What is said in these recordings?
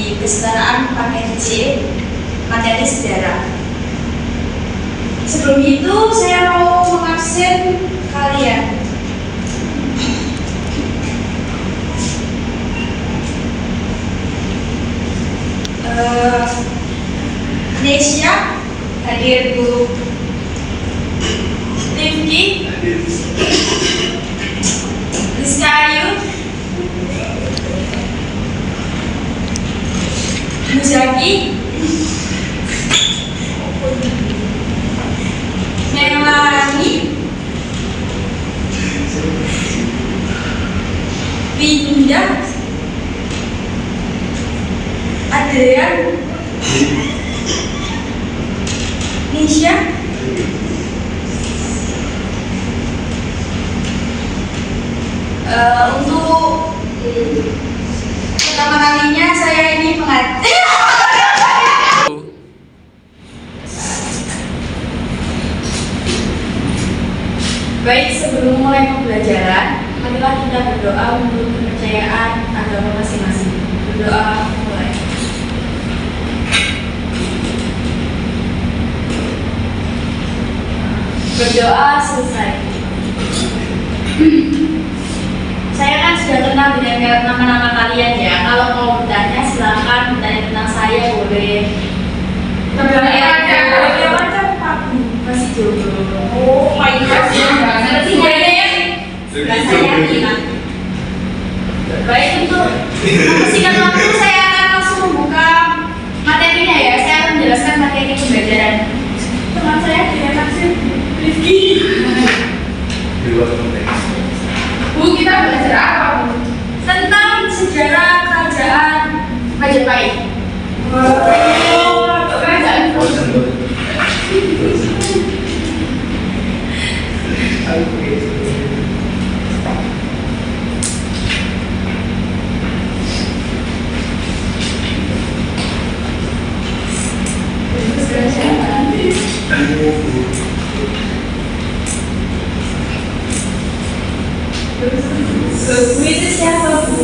di kesetaraan paket C, materi sejarah. Sebelum itu saya mau mengabsen kalian. Nesya hadir Bu, Rifki Rizka Ayu, Muzaki, Melani, Winda, Adrian, Nisha, untuk pertama kalinya saya ini mengajar. Baik, sebelum mulai pembelajaran, marilah kita berdoa untuk kepercayaan agama masing-masing. Berdoa mulai. Berdoa selesai. Saya kan sudah kenal dengan nama-nama kalian ya. Kalau mau bertanya silahkan bertanya tentang saya boleh. Bertanya macam Pak masih jomblo. Oh my god. Nanti saya ya. Baik, untuk membersihkan waktu saya akan langsung membuka materinya ya. Saya akan menjelaskan materi pembelajaran. Teman saya tidak sih Rifki. Bu, kita belajar apa, Bu? Tentang sejarah kerajaan Majapahit. Kerajaan Bu itu siapa, Bu?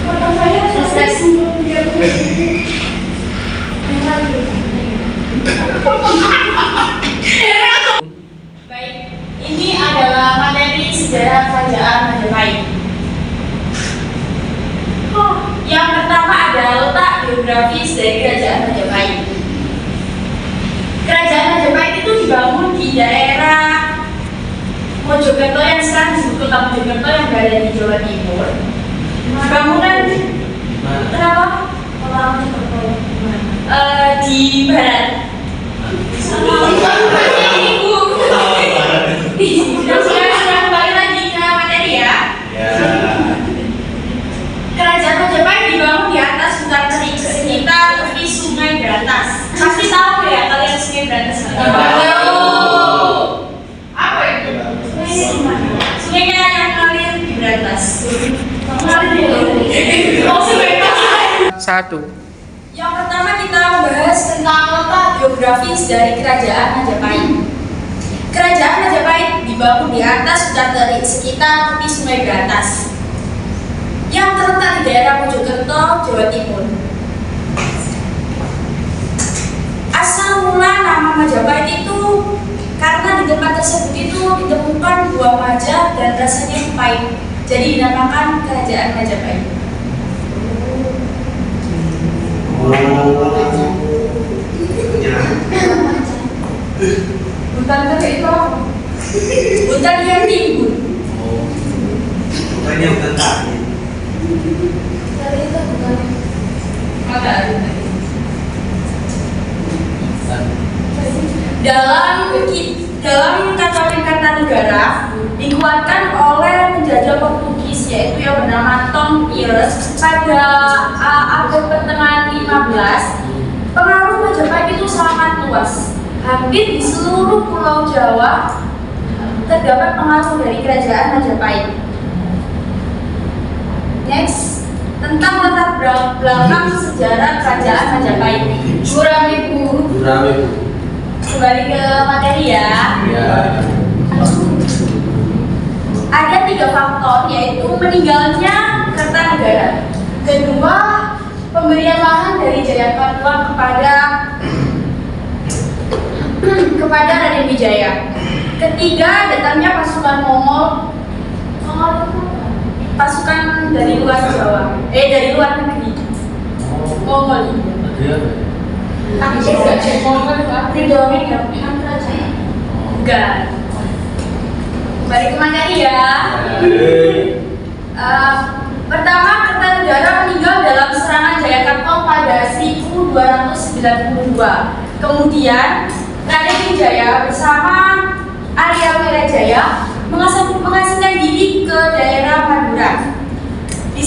Kata saya sukses. Baik, ini adalah materi sejarah kerajaan Majapahit. Yang pertama adalah letak geografis dari kerajaan Majapahit. Kerajaan Majapahit itu dibangun di daerah Mojokerto yang sekarang disebut kota Mojokerto yang berada di Jawa Timur. Bangunan kenapa? Kota Mojokerto di barat. Sudah kembali lagi ke materi ya. Kerajaan Majapahit dibangun di atas hutan kering sekitar tepi Sungai Brantas. Pasti tahu ya kalian Sungai Brantas? Tahu. Apa itu? Sungai yang ngalir di Brantas. Satu. Yang pertama kita membahas tentang letak geografis dari Kerajaan Majapahit. Kerajaan Majapahit dibangun di atas hutan kering sekitar tepi Sungai Brantas yang terletak di daerah Mojokerto, Jawa Timur. Asal mula nama Majapahit itu karena di tempat tersebut itu ditemukan buah maja dan rasanya pahit, jadi dinamakan Kerajaan Majapahit. Hutan kering itu apa? Hutan yang timbul. Bukannya hutan tadi. Dalam Catatan Kartanegara dikuatkan oleh penjajah Portugis yaitu yang bernama Tom Peirce pada abad pertengahan 15. Pengaruh Majapahit itu sangat luas. Hampir di seluruh pulau Jawa terdapat pengaruh dari kerajaan Majapahit. Next, tentang latar belakang sejarah kerajaan Majapahit. Rame bu. kembali ke materi ya. Ada 3 faktor, yaitu meninggalnya Kertanegara, kedua pemberian lahan dari Jayakarta kepada Raden Wijaya, ketiga datangnya pasukan Mongol pasukan dari luar Jawa, dari luar negeri. Mongol. Enggak. Balik ke materi ya. Pertama, Kertanegara meninggal dalam serangan Jayakarta pada 1292. Kemudian Raden Wijaya bersama Arya Wirajaya mengasingkan diri ke daerah Madura. Di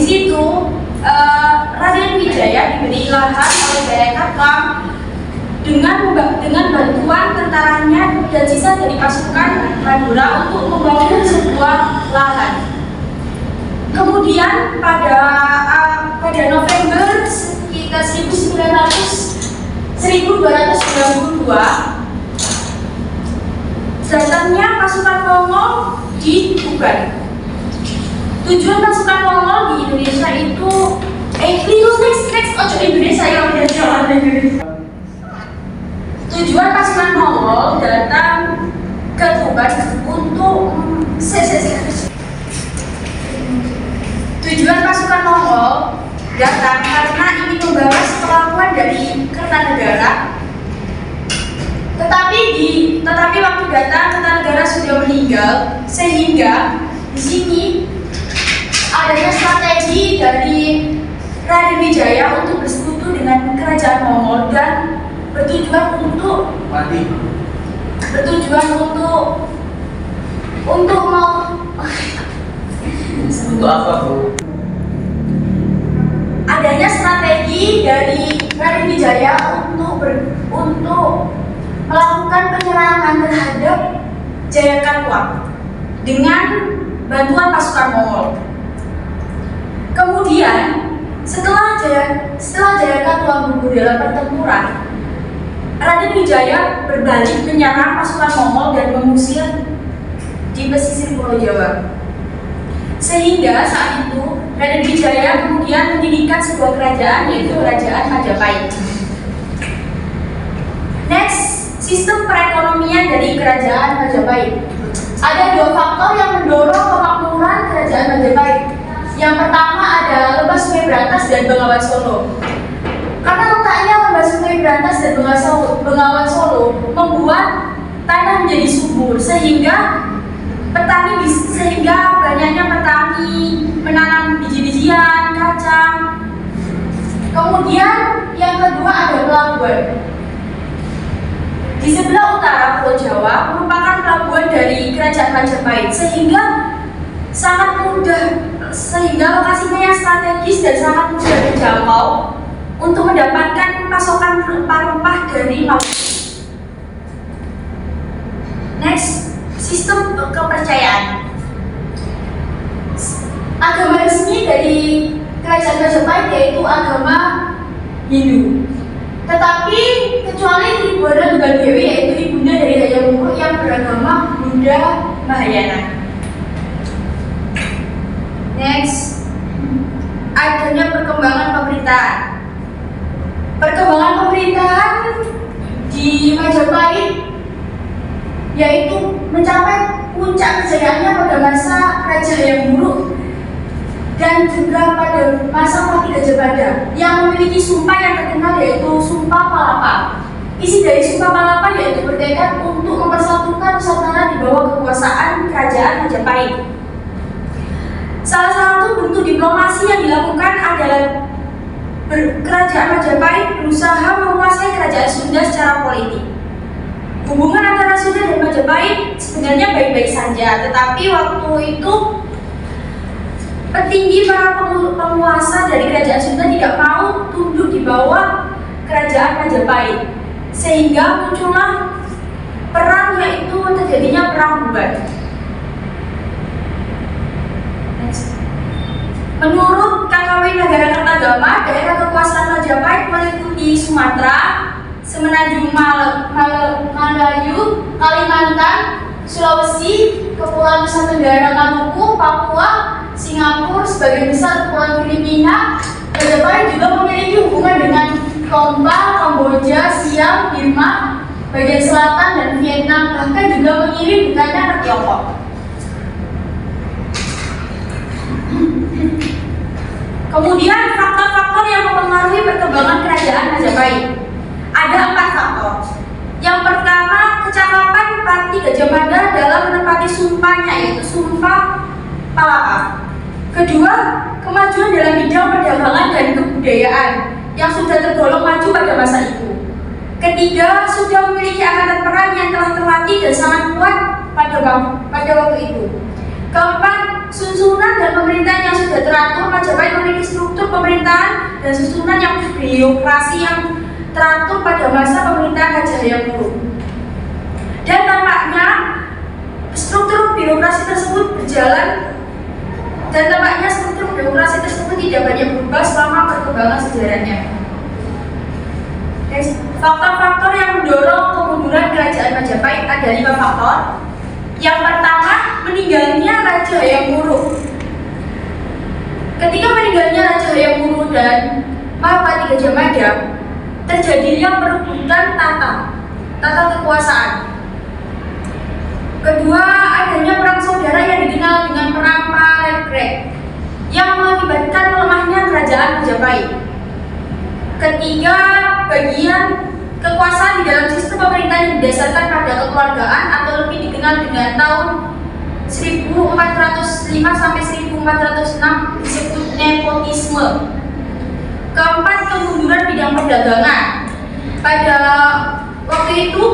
situ Raden Wijaya diberi lahan oleh Jayakarta dengan bantuan tentaranya dan sisa dari pasukan Madura untuk membangun sebuah lahan. Kemudian pada November sekitar 1292 datangnya pasukan Mongol di Tuban. Tujuan pasukan Mongol di Indonesia itu Indonesia yang udah jalan Indonesia. Tujuan pasukan Mongol datang ke Tuban untuk Tujuan pasukan Mongol datang karena ingin membalas perlakuan dari Kertanegara. Tetapi waktu datang Kertanegara sudah meninggal, sehingga di sini adanya strategi dari Raden Wijaya untuk bersekutu dengan kerajaan Mongol dan bertujuan untuk apa, Bu? Adanya strategi dari Raden Wijaya untuk melakukan penyerangan terhadap Jayakarta dengan bantuan pasukan Mongol. Kemudian setelah Jayakarta gugur dalam pertempuran, Raden Wijaya berbalik menyerang pasukan Mongol dan mengusir di pesisir Pulau Jawa. Sehingga saat itu Raden Wijaya kemudian mendirikan sebuah kerajaan, yaitu Kerajaan Majapahit. Next, sistem perekonomian dari Kerajaan Majapahit. Ada 2 faktor yang mendorong kemakmuran Kerajaan Majapahit. Yang pertama ada Lembah Sungai Brantas dan Bengawan Solo. Karena letaknya Lembah Sungai Brantas dan Bengawan Solo membuat tanah menjadi subur, sehingga banyaknya petani menanam biji-bijian, kacang. Kemudian yang kedua ada pelabuhan. Di sebelah utara Pulau Jawa merupakan pelabuhan dari Kerajaan Majapahit, sehingga lokasinya yang strategis dan sangat mudah dijangkau untuk mendapatkan pasokan rempah-rempah dari Maluku. Next, sistem kepercayaan. Agama resmi dari Kerajaan Majapahit yaitu agama Hindu. Tetapi kecuali Ibu Tunggal Dewi, yaitu ibunda dari Hayam Wuruk yang beragama Buddha Mahayana. Next, adanya perkembangan pemerintahan. Perkembangan pemerintahan di Majapahit yaitu mencapai puncak kejayaannya pada masa Raja Hayam Wuruk dan juga pada masa Patih Gajah Mada yang memiliki sumpah yang terkenal, yaitu Sumpah Palapa. Isi dari Sumpah Palapa yaitu bertekad untuk mempersatukan Nusantara di bawah kekuasaan Kerajaan Majapahit. Salah satu bentuk diplomasi yang dilakukan adalah Kerajaan Majapahit berusaha menguasai Kerajaan Sunda secara politik. Hubungan antara Sunda dan Majapahit sebenarnya baik-baik saja, tetapi waktu itu petinggi para penguasa dari Kerajaan Sunda tidak mau tunduk di bawah Kerajaan Majapahit, sehingga muncullah perang, yaitu terjadinya Perang Buban. Menurut KKW Negara Kertagama, daerah kekuasaan Majapahit meliputi Sumatera, Semenanjung Malayu, Kalimantan, Sulawesi, Kepulauan Nusa Tenggara, Maluku, Papua, Singapura, sebagian besar Kepulauan Filipina. Majapahit juga memiliki hubungan dengan Tonga, Kamboja, Siam, Burma, bagian selatan dan Vietnam, bahkan juga mengirim dutanya ke Tiongkok. Kemudian faktor-faktor yang mempengaruhi perkembangan kerajaan Majapahit. Ada 4 faktor. Yang pertama, kecakapan Pati Gajah Mada dalam menepati sumpahnya, yaitu Sumpah Palapa. Kedua, kemajuan dalam bidang perdagangan dan kebudayaan yang sudah tergolong maju pada masa itu. Ketiga, sudah memiliki angkatan perang yang telah terlatih dan sangat kuat pada waktu itu. Keempat, susunan dan pemerintahan yang sudah teratur. Majapahit memiliki struktur pemerintahan dan susunan yang birokrasi yang teratur pada masa pemerintahan Raja Hayam Wuruk. Dan tampaknya struktur birokrasi tersebut tidak banyak berubah selama perkembangan sejarahnya. Faktor-faktor yang mendorong kemunduran kerajaan Majapahit ada 5 faktor. Yang pertama, meninggalnya Raja Hayam Wuruk. Ketika meninggalnya Raja Hayam Wuruk dan Mahapati Gajah Mada, terjadinya perebutan tata kekuasaan. Kedua, adanya perang saudara yang dikenal dengan perang Parekrek yang mengakibatkan melemahnya kerajaan Majapahit. Ketiga, bagian kekuasaan di dalam sistem pemerintahan yang didasarkan pada kekeluargaan atau lebih dikenal dengan tahun 1405 sampai 1406 disebut nepotisme. Keempat, kemunduran bidang perdagangan. Pada waktu itu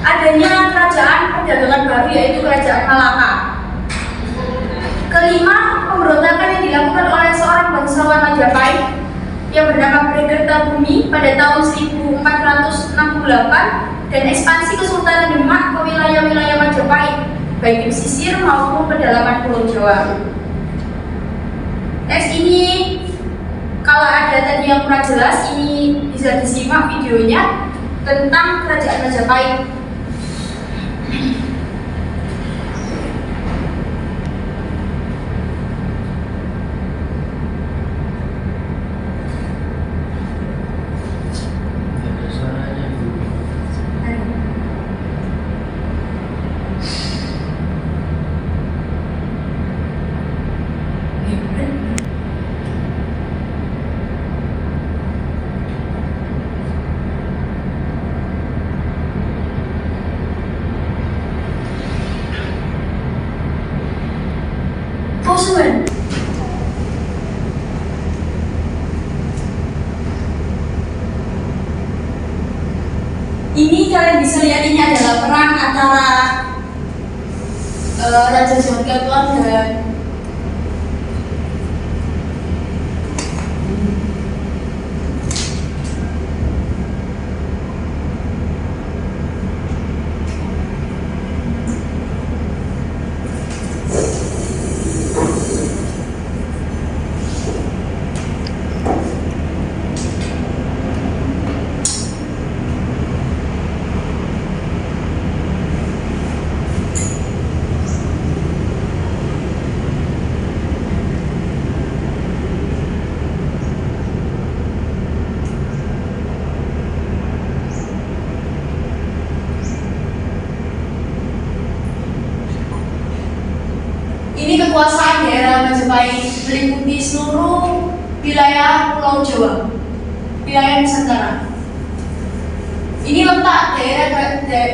adanya kerajaan perdagangan baru, yaitu Kerajaan Malaka. Kelima, pemberontakan yang dilakukan oleh seorang bangsawan Majapahit yang bernama Gregertabumi pada tahun 1468 dan ekspansi Kesultanan Demak ke wilayah-wilayah Majapahit, baik di pesisir maupun pedalaman Pulau Jawa. Teks ini, kalau ada tadi yang kurang jelas, ini bisa disimak videonya tentang kerajaan Majapahit. Ini kalian bisa lihat, ini adalah perang antara Raja Jonggrang dan kekuasaan daerah Majapahit meliputi seluruh wilayah Pulau Jawa, wilayah Nusantara. Ini letak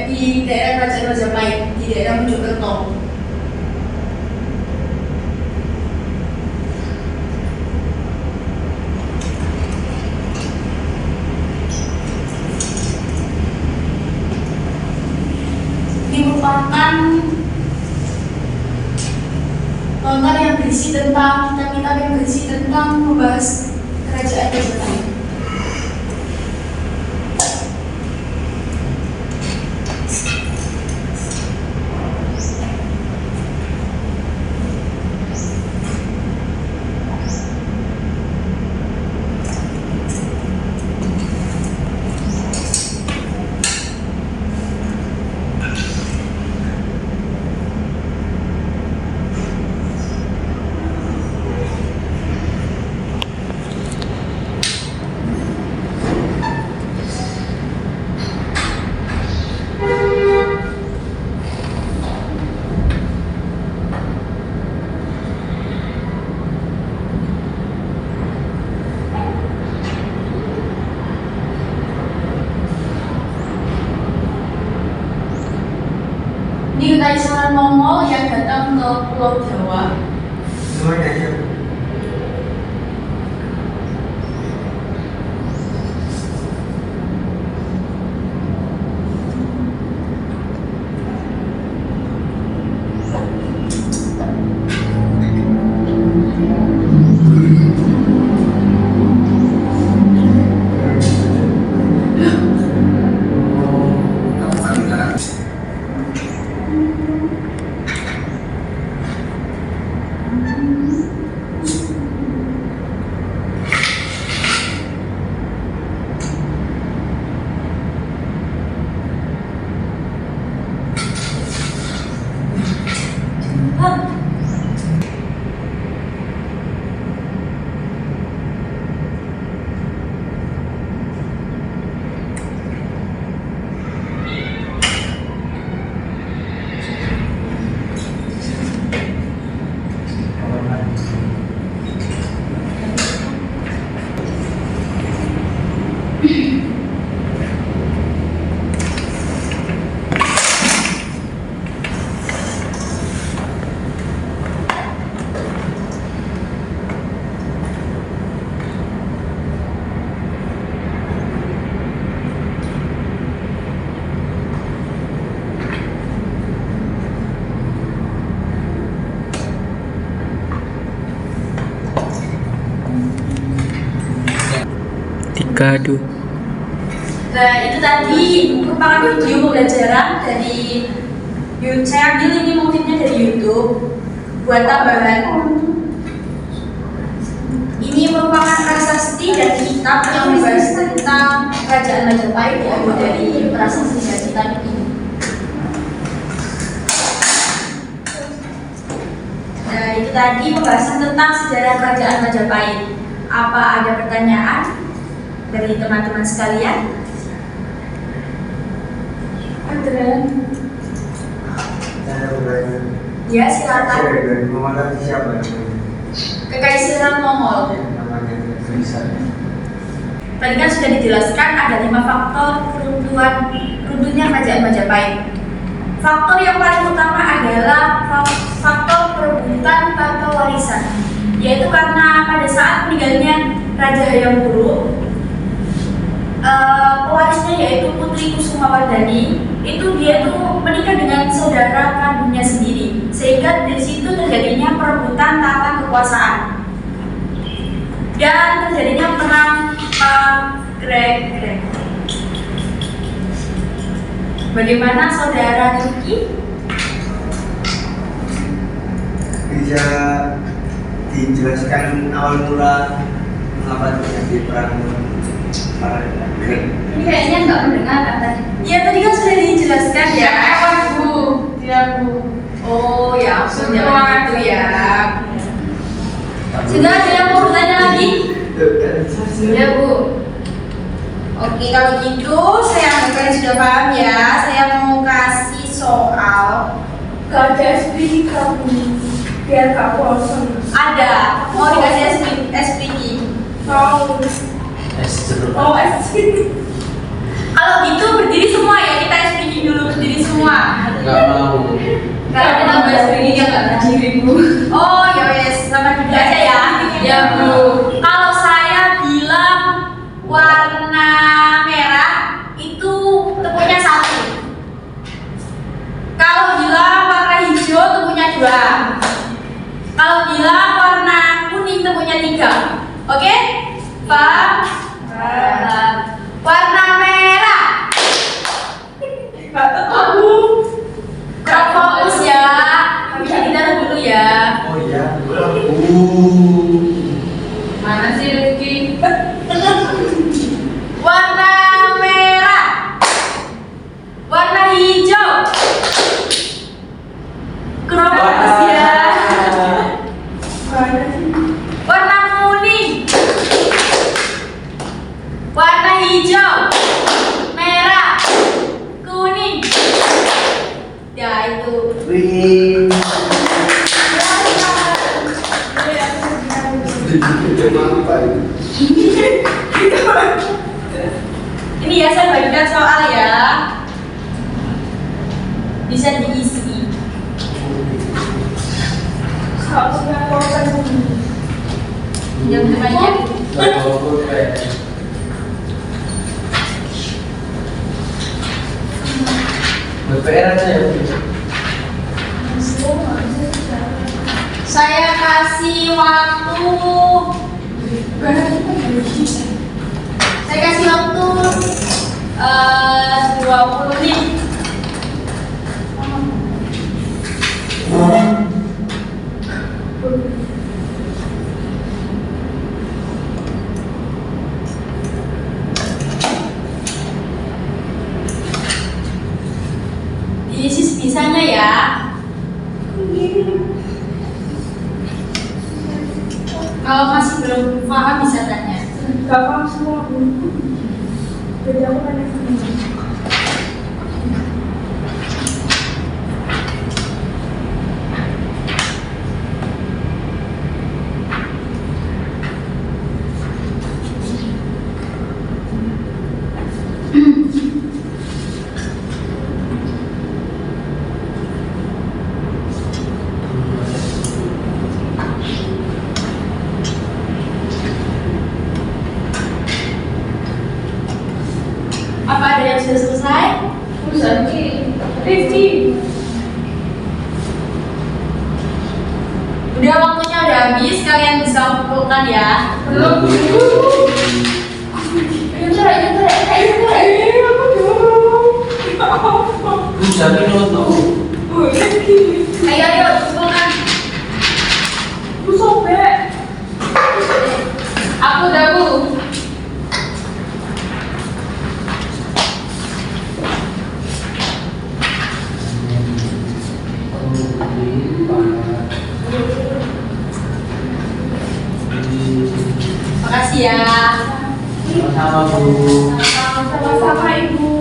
di daerah Kerajaan Majapahit, di daerah Mojokerto. Ini merupakan lontar yang berisi tentang kitab-kitab yang berisi tentang membahas kerajaan Majapahit. Kekaisaran Mongol yang datang ke Pulau Jawa. Semuanya aja. Gaduh. Nah, itu tadi merupakan video pembelajaran dari YouTube. Saya ambil ini motifnya dari YouTube buat tambahan. Ini merupakan prasasti dan kitab yang membahas tentang kerajaan Majapahit ya, dari prasasti dan kitab ini. Nah, itu tadi pembahasan tentang sejarah kerajaan Majapahit. Apa ada pertanyaan dari teman-teman sekalian? Ada? Saya bertanya. Ya, silakan. Dari Muhammad siapa? Kekaisaran Mongol. Namanya tulisannya. Tadi kan sudah dijelaskan ada 5 faktor runtuhnya kerajaan Majapahit. Faktor yang paling utama adalah faktor perebutan tata warisan, yaitu karena pada saat meninggalnya Raja Hayam Wuruk, pewarisnya yaitu Putri Kusumawardhani, itu dia tuh menikah dengan saudara kandungnya sendiri, sehingga di situ terjadinya perebutan tata kekuasaan dan terjadinya perang Greg. Bagaimana saudara Yuki? Bisa dijelaskan awal mula mengapa terjadi perang Greg? Ini kayaknya nggak mendengar katanya. Ya tadi kan sudah dijelaskan ya. Bu. Ya Bu. Oh ya, semua itu ya. Sudah ada yang mau bertanya lagi? Ya Bu. Oke, kalau gitu saya anggap kalian sudah paham ya. Saya mau kasih soal. Gak ada SPG kamu biar gak bosan. Ada, mau dikasih SPG. Mau. Oh, SPG. Kalau gitu berdiri semua ya, kita SPG dulu, berdiri semua. Gak mau. Kalau kita bahas SPG dia gak berdiri Bu. Oh ya wes, sama duduk aja ya. Ya Bu. Kalau saya bilang warna merah itu tepungnya 1. Kalau bilang warna hijau tepungnya 2. Kalau bilang warna kuning tepungnya 3. Oke? Pak? Warna merah. Aku kurang fokus ya. Bisa kita dulu ya. Oh iya. Mana sih Rizky? Warna merah. Warna hijau. Kurang fokus ya. Warna kuning. Warna hijau. Merah. Kuning. Ya itu. Wih. Ini ya saya bagikan soal ya. Bisa diisi. Kalau sudah korban yang banyak. BPR aja ya. Saya kasih waktu. Saya kasih waktu 20 menit. Ini sih bisanya ya. Kalau masih belum paham bisa tanya. Gak paham semua Bu. Jadi aku tanya sama Apa ada yang sudah selesai? Urusan Rifki. Udah waktunya udah habis, kalian bisa kumpulkan ya. Belum. Bisa minum tuh. Ayo ayo kumpulkan. Bu sobek. Aku udah Bu. Makasih ya. Sama Bu. Sama-sama Ibu.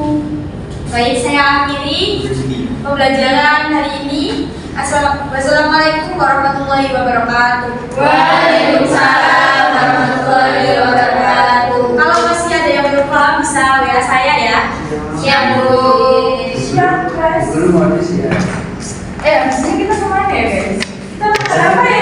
Baik, saya akhiri pembelajaran hari ini. Wassalamualaikum warahmatullahi wabarakatuh. Waalaikumsalam warahmatullahi wabarakatuh. Kalau masih ada yang belum paham bisa WA saya ya. Siap Bu. Siap guys. Belum habis ya. Maksudnya kita kemana ya guys? Kita makan apa ya?